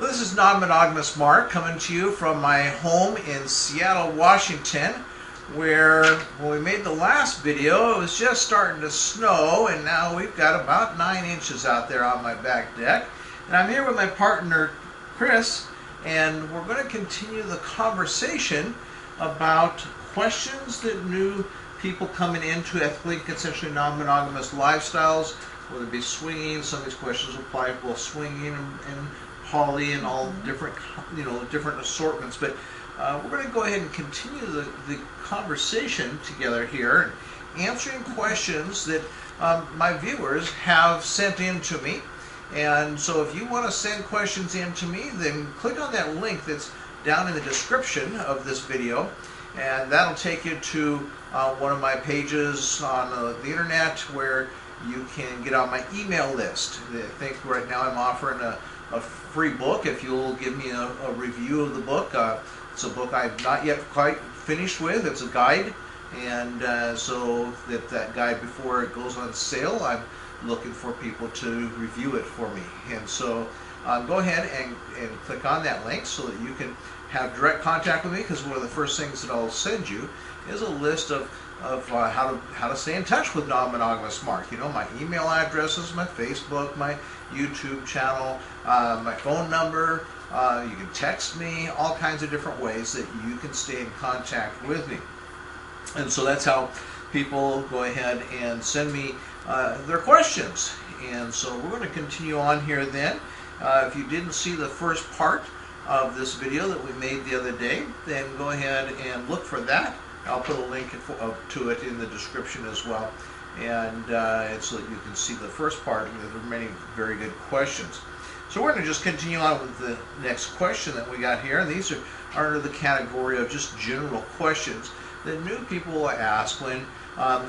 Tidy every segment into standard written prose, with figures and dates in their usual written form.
Well, this is Non-Monogamous Mark coming to you from my home in Seattle, Washington, where when we made the last video, it was just starting to snow, and now we've got about 9 inches out there on my back deck. And I'm here with my partner, Chris, and we're going to continue the conversation about questions that new people coming into ethically and consensually non-monogamous lifestyles, whether it be swinging. Some of these questions apply to both swinging and poly and all different, different assortments. But we're going to go ahead and continue the conversation together here, answering questions that my viewers have sent in to me. And so if you want to send questions in to me, then click on that link that's down in the description of this video, and that'll take you to one of my pages on the internet where you can get on my email list. I think right now I'm offering a free book if you'll give me a review of the book. It's a book I've not yet quite finished with. It's a guide, and so that guide, before it goes on sale, I'm looking for people to review it for me. And so go ahead and click on that link so that you can have direct contact with me, because one of the first things that I'll send you is a list of how to stay in touch with Non-Monogamous Mark. My email addresses, my Facebook, my YouTube channel, my phone number. You can text me, all kinds of different ways that you can stay in contact with me. And so that's how people go ahead and send me their questions. And so we're going to continue on here then. If you didn't see the first part of this video that we made the other day, then go ahead and look for that. I'll put a link to it in the description as well, and so that you can see the first part. There are many very good questions. So we're going to just continue on with the next question that we got here. And these are under the category of just general questions that new people will ask when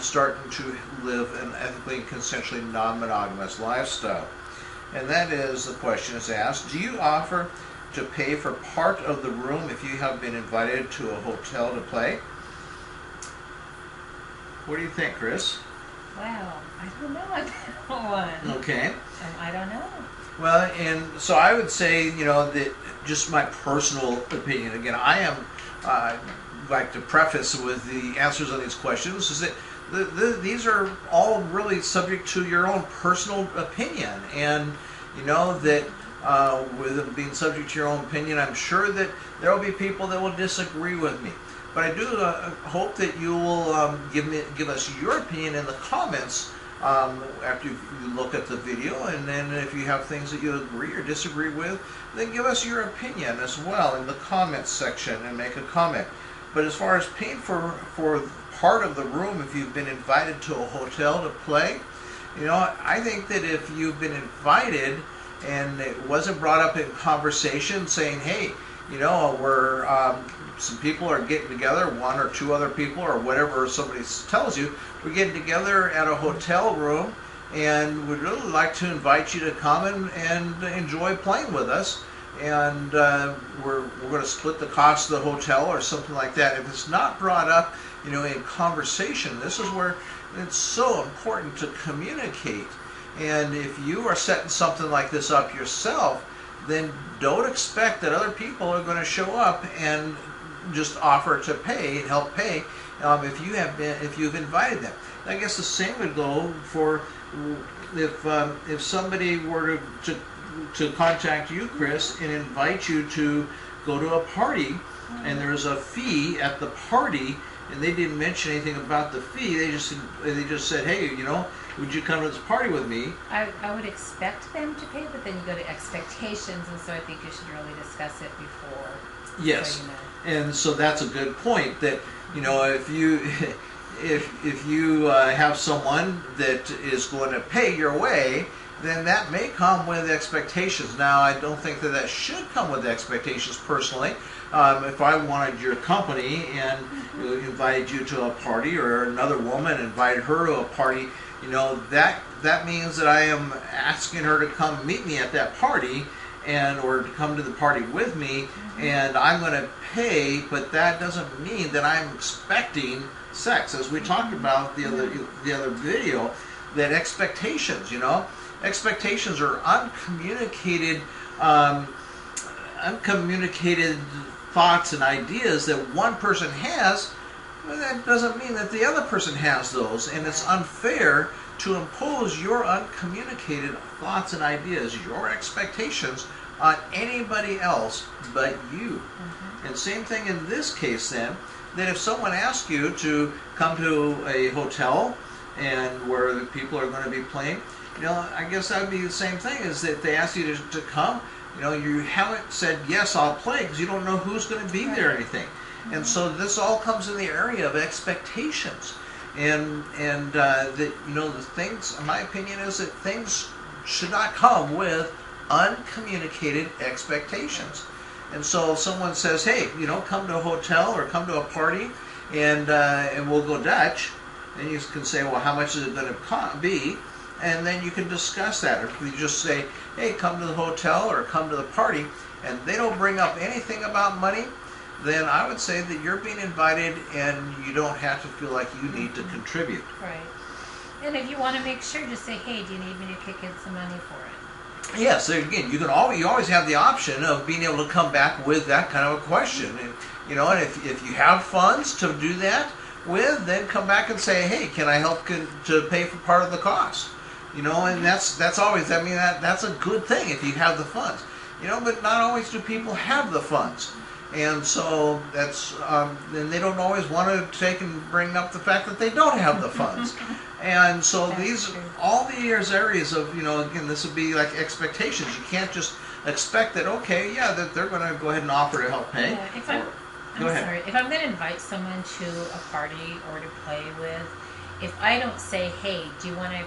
starting to live an ethically and consensually non-monogamous lifestyle. And that is, the question is asked, do you offer to pay for part of the room if you have been invited to a hotel to play? What do you think, Chris? Wow, I don't know on that one. Okay. I don't know. Well, and so I would say, that just my personal opinion. Again, I am like to preface with the answers on these questions is that these are all really subject to your own personal opinion, and that with them being subject to your own opinion, I'm sure that there will be people that will disagree with me. But I do hope that you will give us your opinion in the comments after you look at the video, and then if you have things that you agree or disagree with, then give us your opinion as well in the comments section and make a comment. But as far as paying for part of the room if you've been invited to a hotel to play, I think that if you've been invited and it wasn't brought up in conversation saying, hey, we're some people are getting together, one or two other people or whatever somebody tells you, we're getting together at a hotel room and we'd really like to invite you to come and enjoy playing with us, and we're going to split the cost of the hotel or something like that. If it's not brought up in conversation, this is where it's so important to communicate. And if you are setting something like this up yourself, then don't expect that other people are going to show up and just offer to pay and help pay if you've invited them. I guess the same would go for if somebody were to contact you, Chris, and invite you to go to a party, and there's a fee at the party, and they didn't mention anything about the fee. They just said, hey, would you come to this party with me? I would expect them to pay, but then you go to expectations, and so I think you should really discuss it before. Yes, so and so that's a good point. That if you have someone that is going to pay your way, then that may come with expectations. Now, I don't think that should come with expectations personally. If I wanted your company and invited you to a party, or another woman invited her to a party, that means that I am asking her to come meet me at that party, or to come to the party with me, and I'm going to pay, but that doesn't mean that I'm expecting sex. As we talked about the other video, that expectations, expectations are uncommunicated uncommunicated thoughts and ideas that one person has, well, that doesn't mean that the other person has those, and it's unfair to impose your uncommunicated thoughts and ideas, your expectations on anybody else but you. And same thing in this case then, that if someone asks you to come to a hotel and where the people are going to be playing, I guess that would be the same thing, is that they ask you to come, you haven't said, yes, I'll play, because you don't know who's going to be there or anything. And so this all comes in the area of expectations. And that, the things, in my opinion, is that things should not come with uncommunicated expectations. And so if someone says, hey, come to a hotel or come to a party and we'll go Dutch, then you can say, well, how much is it going to be? And then you can discuss that. Or if you just say, hey, come to the hotel or come to the party, and they don't bring up anything about money, then I would say that you're being invited and you don't have to feel like you need to contribute. Right. And if you want to make sure, just say, hey, do you need me to kick in some money for it? Yes, so again, you always have the option of being able to come back with that kind of a question. And, and if you have funds to do that with, then come back and say, hey, can I help to pay for part of the cost? And that's always, that's a good thing if you have the funds. But not always do people have the funds. And so that's, and they don't always want to take and bring up the fact that they don't have the funds. And so all these areas of, again, this would be like expectations. You can't just expect that, okay, yeah, that they're going to go ahead and offer to help pay. Yeah, if I'm going to invite someone to a party or to play with, if I don't say, hey, do you want to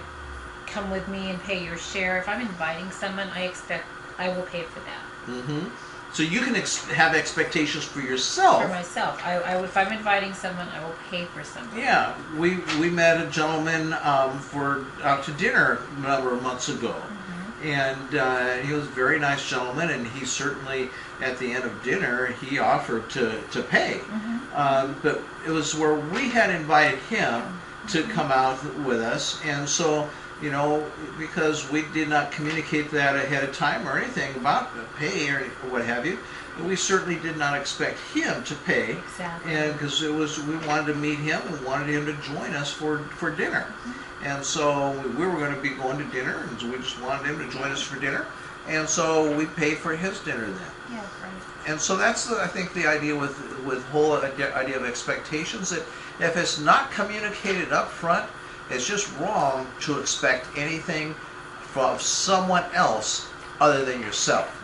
come with me and pay your share? If I'm inviting someone, I expect I will pay for that. So you can have expectations for yourself. For myself. If I'm inviting someone, I will pay for something. Yeah. We met a gentleman out to dinner a number of months ago. And he was a very nice gentleman, and he certainly, at the end of dinner, he offered to pay. But it was where we had invited him to come out with us, and so, because we did not communicate that ahead of time or anything about the pay or what have you, we certainly did not expect him to pay. Exactly. And because we wanted to meet him and wanted him to join us for dinner. And so we were going to be going to dinner, and so we just wanted him to join us for dinner. And so we paid for his dinner then. Yeah, right. And so that's, I think, the idea with whole idea of expectations, that if it's not communicated up front, it's just wrong to expect anything from someone else other than yourself.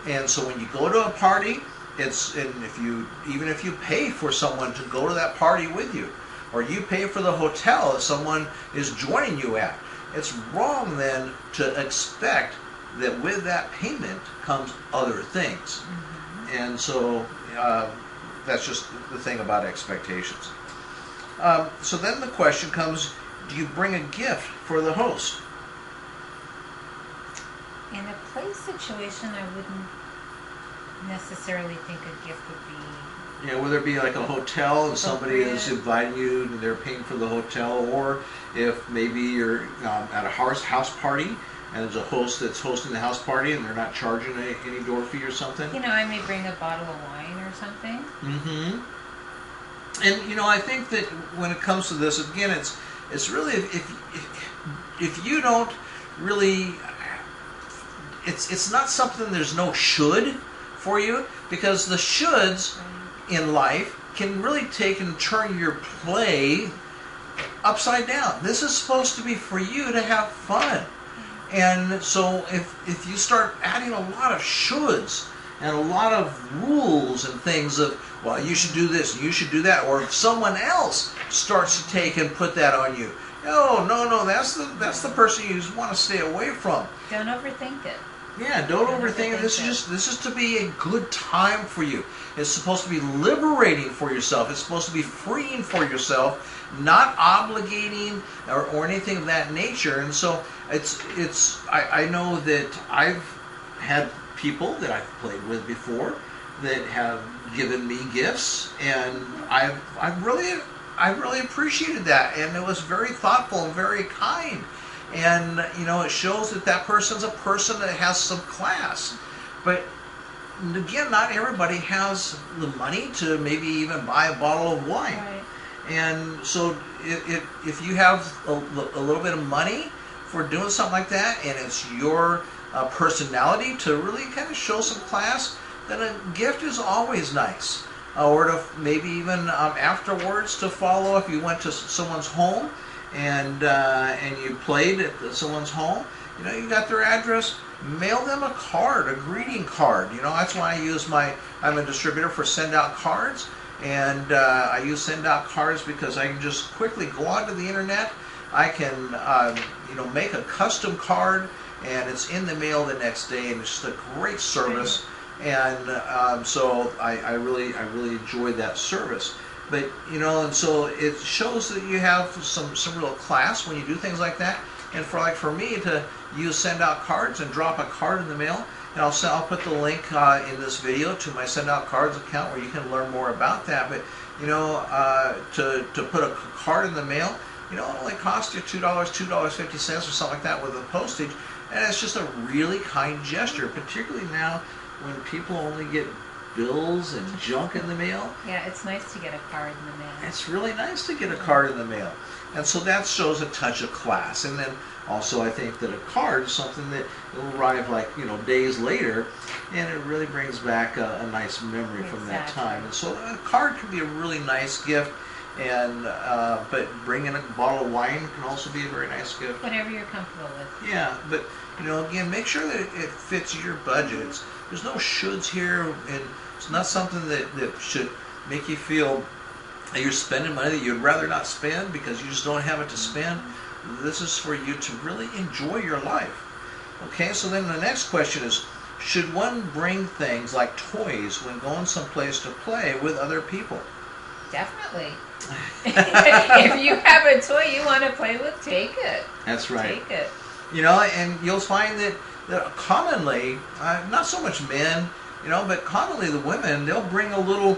Right. And so when you go to a party, even if you pay for someone to go to that party with you, or you pay for the hotel that someone is joining you at, it's wrong then to expect that with that payment comes other things. And so that's just the thing about expectations. So then the question comes, do you bring a gift for the host? In a play situation, I wouldn't necessarily think a gift would be... Whether it be like a hotel and somebody is inviting you and they're paying for the hotel, or if maybe you're at a house party and there's a host that's hosting the house party and they're not charging any door fee or something. I may bring a bottle of wine or something. And I think that when it comes to this, again, it's really if you don't really, it's not something, there's no should for you, because the shoulds in life can really take and turn your play upside down. This is supposed to be for you to have fun. And so if you start adding a lot of shoulds and a lot of rules and things of, well, you should do this, you should do that, or if someone else starts to take and put that on you, no, that's the person you want to stay away from. Don't overthink it. Yeah, don't overthink it. This is to be a good time for you. It's supposed to be liberating for yourself. It's supposed to be freeing for yourself, not obligating or anything of that nature. And so I know that I've had people that I've played with before that have given me gifts, and I really appreciated that, and it was very thoughtful and very kind. And it shows that person's a person that has some class. But again, not everybody has the money to maybe even buy a bottle of wine. Right. And so if you have a little bit of money for doing something like that, and it's your personality to really kind of show some class, then a gift is always nice. Or to maybe even afterwards to follow, if you went to someone's home and you played at someone's home, you know, you got their address, mail them a card, a greeting card. You know, that's why I use I'm a distributor for send out cards. And I use send out cards because I can just quickly go onto the internet. I can you know, make a custom card, and it's in the mail the next day, and it's just a great service. And so I really enjoy that service. But you know, and so it shows that you have some real class when you do things like that. And for me to use send out cards and drop a card in the mail. And I'll put the link in this video to my Send Out Cards account where you can learn more about that. But you know, to put a card in the mail, you know, it only costs you $2.50 or something like that with the postage, and it's just a really kind gesture, particularly now when people only get bills and junk in the mail. Yeah, it's nice to get a card in the mail. It's really nice to get a card in the mail, and so that shows a touch of class. And then also, I think that a card is something that will arrive, like, you know, days later, and it really brings back a nice memory from that time. And so a card can be a really nice gift, and but bringing a bottle of wine can also be a very nice gift. Whatever you're comfortable with. Yeah, but you know, again, make sure that it fits your budget. There's no shoulds here, and it's not something that should make you feel that you're spending money that you'd rather not spend because you just don't have it to spend. This is for you to really enjoy your life. Okay, so then the next question is, should one bring things like toys when going someplace to play with other people? Definitely. If you have a toy you want to play with, take it. That's right. Take it. You know, and you'll find that commonly, not so much men, you know, but commonly the women, they'll bring a little,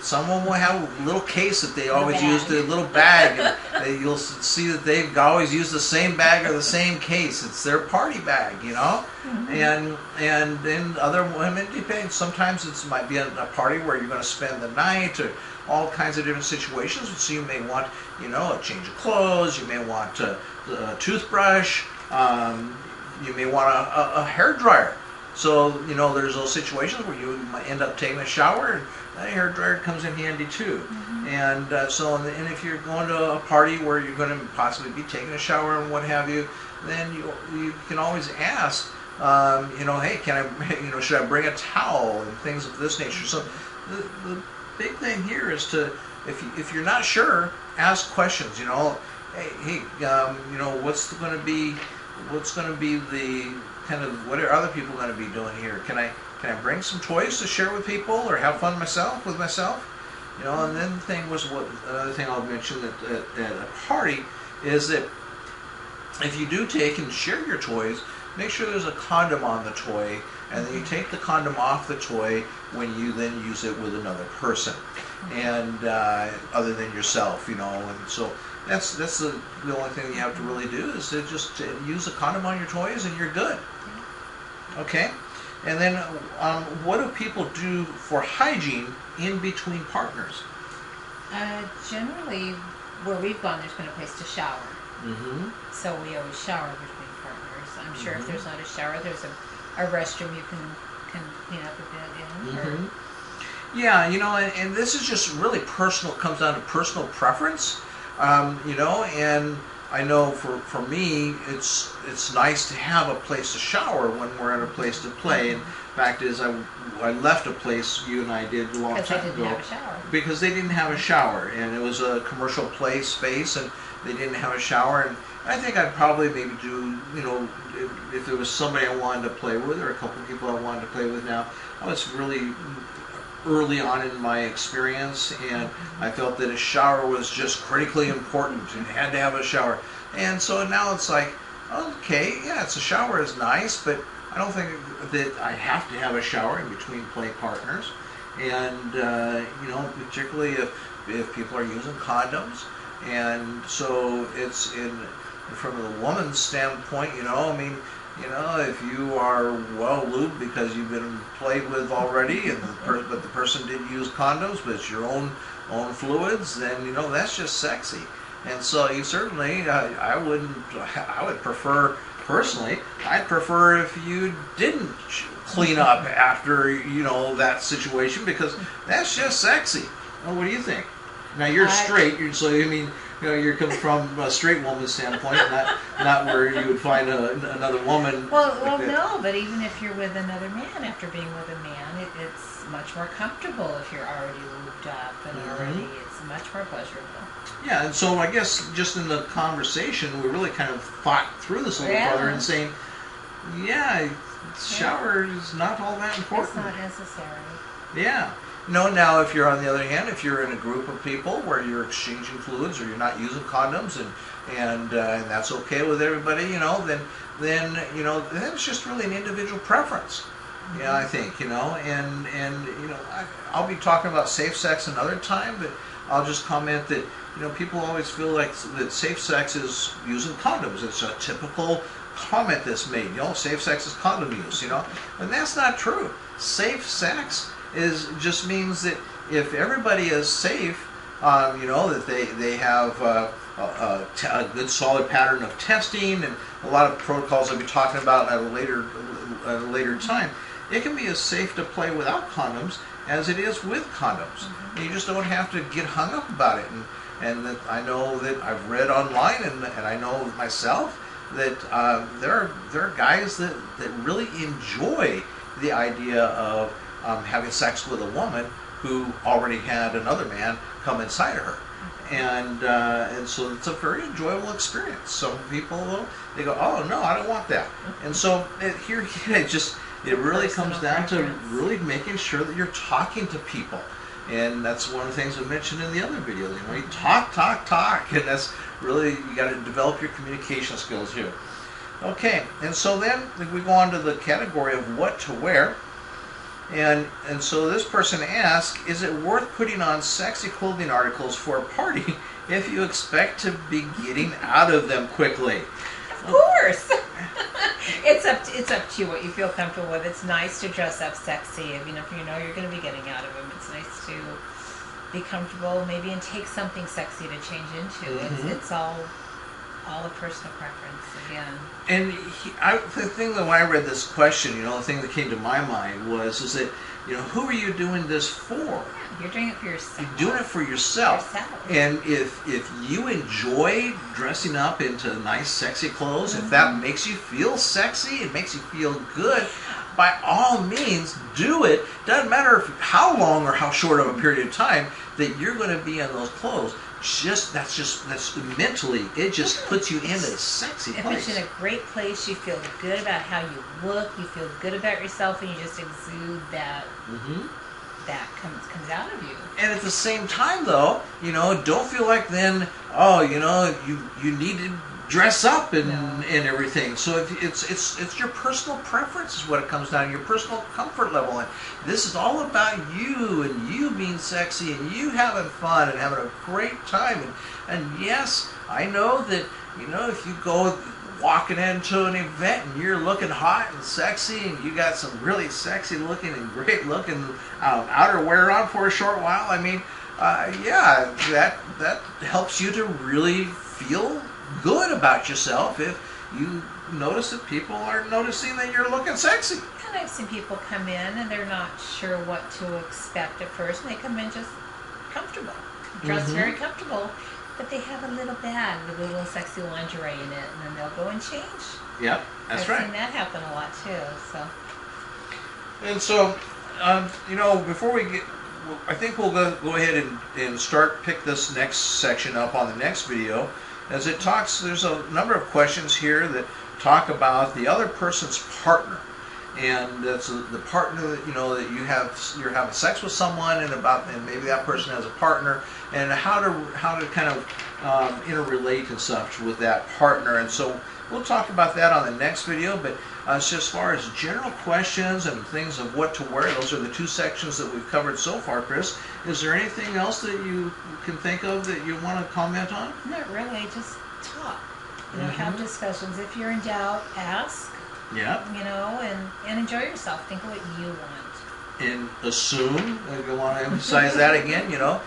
someone will have a little case that they always use, a little bag, and you'll see that they've always used the same bag or the same case. It's their party bag, you know. Mm-hmm. And then other women, depending, sometimes it might be a party where you're going to spend the night, or all kinds of different situations. So you may want, you know, a change of clothes, you may want a toothbrush, you may want a hair dryer. So, you know, there's those situations where you might end up taking a shower, and that hair dryer comes in handy too. Mm-hmm. And so, and if you're going to a party where you're going to possibly be taking a shower and what have you, then you can always ask, you know, hey, can I, you know, should I bring a towel and things of this nature. So the big thing here is to, if you're not sure, ask questions. You know, hey, you know, what's going to be the kind of, what are other people going to be doing here? Can I bring some toys to share with people or have fun with myself? You know, and then the thing was, another thing I'll mention at a party is that if you do take and share your toys, make sure there's a condom on the toy, and then you take the condom off the toy when you then use it with another person, and other than yourself, you know. And so that's the only thing you have to really do is to just use a condom on your toys, and you're good. Okay, and then what do people do for hygiene in between partners? Generally, where we've gone, there's been a place to shower. Mm-hmm. So we always shower between partners. I'm sure if there's not a shower, there's a restroom you can clean up a bit in. Mm-hmm. Yeah, you know, and this is just really personal. It comes down to personal preference. You know, and I know for me, it's nice to have a place to shower when we're at a place to play. And fact is, I left a place, you and I did a long time ago, because they didn't have a shower, and it was a commercial space, and they didn't have a shower. And I think I'd probably maybe do, you know, if there was somebody I wanted to play with, or a couple of people I wanted to play with. Now, I was really early on in my experience, and I felt that a shower was just critically important and had to have a shower. And so now it's like, okay, yeah, a shower is nice, but I don't think that I have to have a shower in between play partners. And you know, particularly if people are using condoms. And so it's from the woman's standpoint, you know, I mean, You know, if you are well lubed because you've been played with already, and but the person didn't use condoms, but it's your own fluids, then you know that's just sexy. And so you certainly, I would prefer personally, I'd prefer if you didn't clean up after that situation, because that's just sexy. Well, what do you think? Now you're straight, so I mean, you're coming from a straight woman's standpoint, not where you would find another woman. Well, no, but even if you're with another man after being with a man, it's much more comfortable if you're already lubed up and already, it's much more pleasurable. Yeah, and so I guess just in the conversation, we really kind of thought through this a little further and saying, shower is not all that important. It's not necessary. Yeah. No, now if you're on the other hand, if you're in a group of people where you're exchanging fluids or you're not using condoms and that's okay with everybody, then it's just really an individual preference. Yeah, I think, and I'll be talking about safe sex another time, but I'll just comment that people always feel like that safe sex is using condoms. It's a typical comment that's made. Safe sex is condom use. And that's not true. Safe sex just means that if everybody is safe, that they have a good solid pattern of testing and a lot of protocols I'll be talking about at a later time. It can be as safe to play without condoms as it is with condoms. You just don't have to get hung up about it. And that I know that I've read online and I know myself that there are guys that really enjoy the idea of having sex with a woman who already had another man come inside of her. And so it's a very enjoyable experience. Some people, they go, oh no, I don't want that. And so it really comes down to really making sure that you're talking to people. And that's one of the things I mentioned in the other video. You talk, and that's really, you got to develop your communication skills here. Okay, and so then we go on to the category of what to wear. And so this person asks, is it worth putting on sexy clothing articles for a party if you expect to be getting out of them quickly? Of course. It's up to you what you feel comfortable with. It's nice to dress up sexy. If you're going to be getting out of them, it's nice to be comfortable, maybe, and take something sexy to change into. It's all a personal preference again. And the thing that when I read this question, the thing that came to my mind is that who are you doing this for? Yeah, you're doing it for yourself. You're doing it for yourself. And if you enjoy dressing up into nice, sexy clothes, if that makes you feel sexy, it makes you feel good, by all means, do it. Doesn't matter how long or how short of a period of time that you're going to be in those clothes. That's mentally, it just puts you in a sexy place. It puts you in a great place. You feel good about how you look. You feel good about yourself, and you just exude that. That comes out of you. And at the same time, though, don't feel like then, you need to dress up and everything. So if it's your personal preference is what it comes down to, your personal comfort level. And this is all about you and you being sexy and you having fun and having a great time. And yes, I know that, if you go walking into an event and you're looking hot and sexy and you got some really sexy looking and great looking outerwear on for a short while, I mean, that helps you to really feel good about yourself if you notice that people are noticing that you're looking sexy. And I've seen people come in and they're not sure what to expect at first, and they come in just comfortable, dressed very comfortable, but they have a little bag with a little sexy lingerie in it, and then they'll go and change. Yep, that's right. I've seen that happen a lot too. And so, before we get, I think we'll go ahead and pick this next section up on the next video. As it talks, there's a number of questions here that talk about the other person's partner, and that's the partner that you're having sex with someone, and maybe that person has a partner, and how to kind of interrelate and such with that partner. And so we'll talk about that on the next video. But so as far as general questions and things of what to wear, those are the two sections that we've covered so far. Chris, is there anything else that you can think of that you want to comment on? Not really. Just talk. Have discussions. If you're in doubt, ask. Yeah. You know, and enjoy yourself. Think of what you want. And assume. I want to emphasize that again. You know,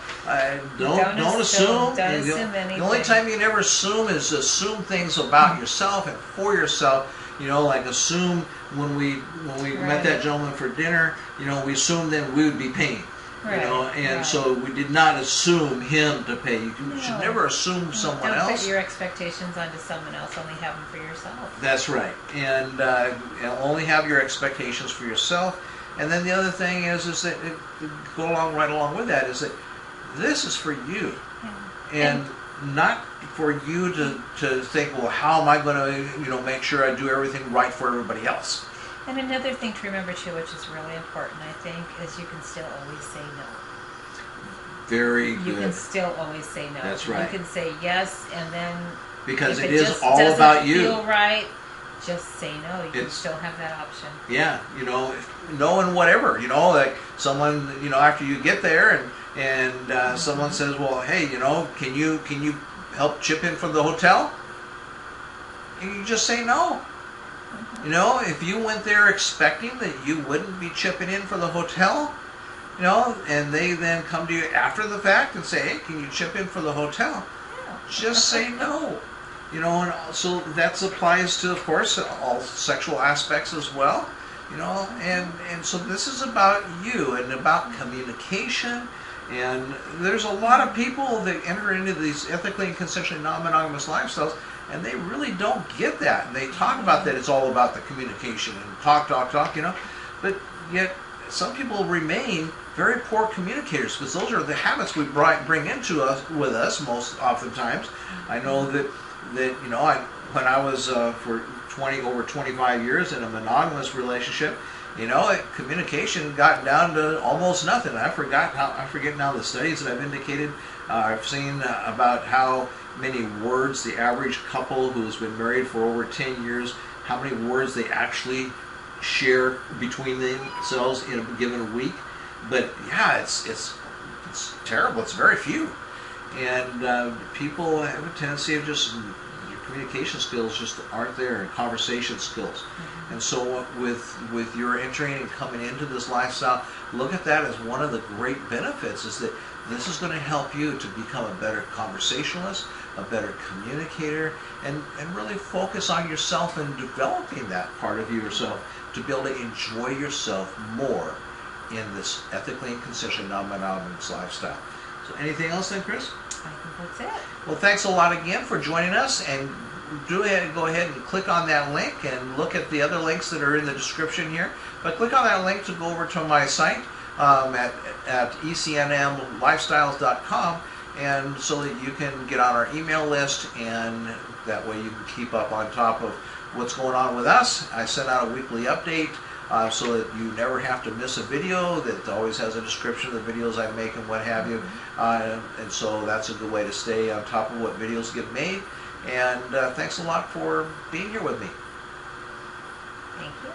don't assume. Don't assume anything. The only time you never assume is assume things about yourself and for yourself. You know, like assume when we met that gentleman for dinner. You know, we assumed then we would be paying. Right. You know, and so we did not assume him to pay. You should never assume someone else. Don't put your expectations onto someone else. Only have them for yourself. That's right, and only have your expectations for yourself. And then the other thing is that right along with that is that this is for you, and not for you to think, well, how am I going to make sure I do everything right for everybody else. And another thing to remember too, which is really important, I think, is you can still always say no. Very good. You can still always say no. That's right. You can say yes, and then because if it is all about you. Feel right. Just say no. You can still have that option. Yeah, no and whatever. Like someone, after you get there and someone says, well, hey, can you help chip in for the hotel? And you just say no. If you went there expecting that you wouldn't be chipping in for the hotel, and they then come to you after the fact and say, hey, can you chip in for the hotel? Just say no. And so that applies to, of course, all sexual aspects as well. And so this is about you and about communication. And there's a lot of people that enter into these ethically and consensually non-monogamous lifestyles, and they really don't get that. And they talk about that it's all about the communication and talk, but yet some people remain very poor communicators because those are the habits we bring into us with us most oftentimes. I know that when I was for over 25 years in a monogamous relationship, communication got down to almost nothing. I forget now the studies that I've indicated. I've seen about how many words the average couple who's been married for over 10 years, how many words they actually share between themselves in a given week. But yeah, it's terrible. It's very few. And people have a tendency of just, your communication skills just aren't there, and conversation skills. Mm-hmm. And so with your entering and coming into this lifestyle, look at that as one of the great benefits, is that this is going to help you to become a better conversationalist, a better communicator, and really focus on yourself and developing that part of yourself to be able to enjoy yourself more in this ethically and consensually non-monogamous lifestyle. So anything else then, Chris? I think that's it. Well, thanks a lot again for joining us, and go ahead and click on that link and look at the other links that are in the description here. But click on that link to go over to my site at ECNMlifestyles.com, and so that you can get on our email list, and that way you can keep up on top of what's going on with us. I send out a weekly update so that you never have to miss a video that always has a description of the videos I make and what have you. And so that's a good way to stay on top of what videos get made. And thanks a lot for being here with me. Thank you.